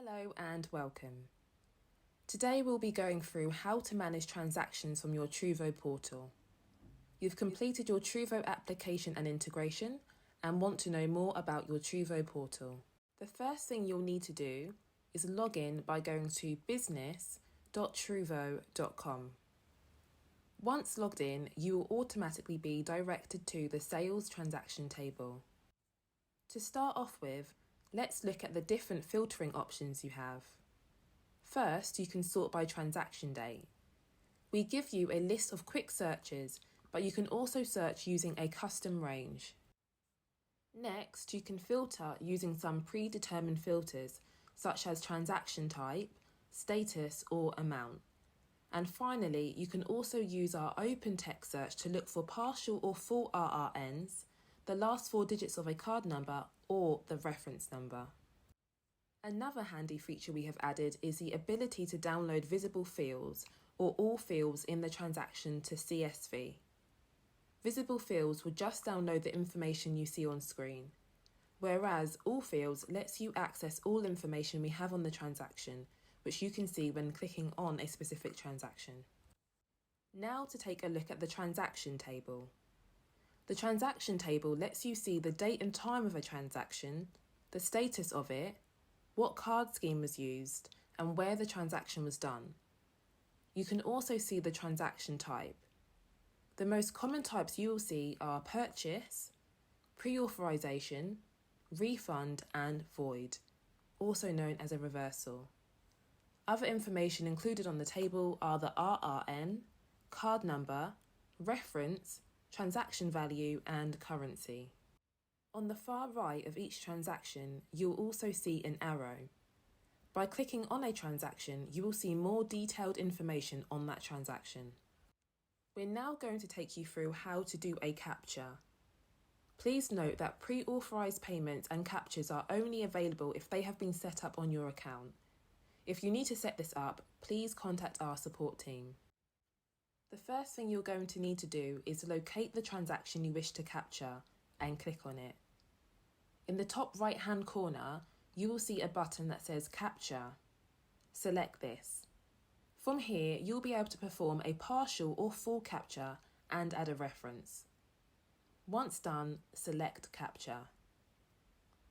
Hello and welcome. Today we'll be going through how to manage transactions from your Truevo portal. You've completed your Truevo application and integration and want to know more about your Truevo portal. The first thing you'll need to do is log in by going to business.truevo.com. Once logged in, you will automatically be directed to the sales transaction table. To start off with, let's look at the different filtering options you have. First, you can sort by transaction date. We give you a list of quick searches, but you can also search using a custom range. Next, you can filter using some predetermined filters, such as transaction type, status, or amount. And finally, you can also use our open text search to look for partial or full RRNs, the last 4 digits of a card number, or the reference number. Another handy feature we have added is the ability to download visible fields or all fields in the transaction to CSV. Visible fields will just download the information you see on screen, whereas all fields lets you access all information we have on the transaction, which you can see when clicking on a specific transaction. Now to take a look at the transaction table. The transaction table lets you see the date and time of a transaction, the status of it, what card scheme was used, and where the transaction was done. You can also see the transaction type. The most common types you will see are purchase, pre-authorization, refund, and void, also known as a reversal. Other information included on the table are the RRN, card number, reference, transaction value, and currency. On the far right of each transaction, you'll also see an arrow. By clicking on a transaction, you will see more detailed information on that transaction. We're now going to take you through how to do a captcha. Please note that pre-authorized payments and captchas are only available if they have been set up on your account. If you need to set this up, please contact our support team. The first thing you're going to need to do is locate the transaction you wish to capture and click on it. In the top right-hand corner, you will see a button that says Capture. Select this. From here, you'll be able to perform a partial or full captcha and add a reference. Once done, select Capture.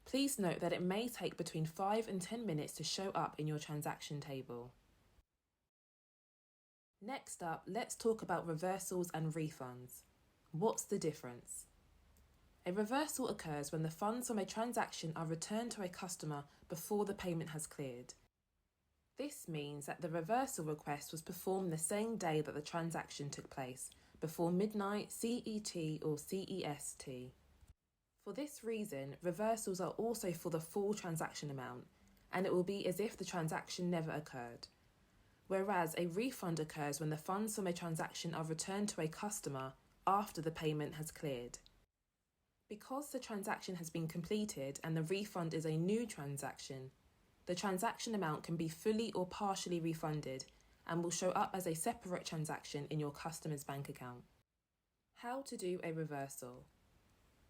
Please note that it may take between 5 and 10 minutes to show up in your transaction table. Next up, let's talk about reversals and refunds. What's the difference? A reversal occurs when the funds from a transaction are returned to a customer before the payment has cleared. This means that the reversal request was performed the same day that the transaction took place, before midnight CET or CEST. For this reason, reversals are also for the full transaction amount, and it will be as if the transaction never occurred. Whereas a refund occurs when the funds from a transaction are returned to a customer after the payment has cleared. Because the transaction has been completed and the refund is a new transaction, the transaction amount can be fully or partially refunded and will show up as a separate transaction in your customer's bank account. How to do a reversal.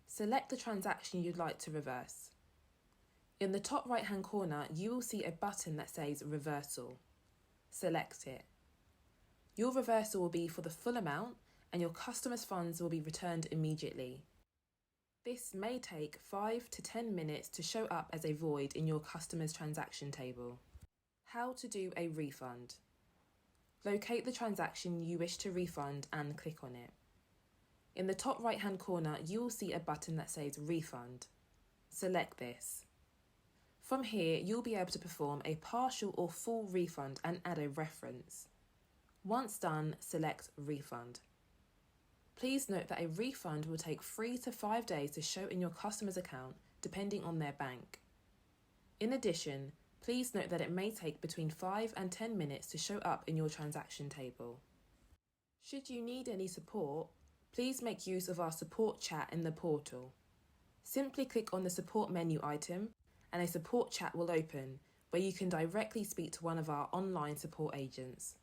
Select the transaction you'd like to reverse. In the top right-hand corner, you will see a button that says Reversal. Select it. Your reversal will be for the full amount and your customer's funds will be returned immediately. This may take 5 to 10 minutes to show up as a void in your customer's transaction table. How to do a refund. Locate the transaction you wish to refund and click on it. In the top right-hand corner, you will see a button that says Refund. Select this. From here, you'll be able to perform a partial or full refund and add a reference. Once done, select Refund. Please note that a refund will take 3 to 5 days to show in your customer's account, depending on their bank. In addition, please note that it may take between 5 and 10 minutes to show up in your transaction table. Should you need any support, please make use of our support chat in the portal. Simply click on the support menu item and a support chat will open where you can directly speak to one of our online support agents.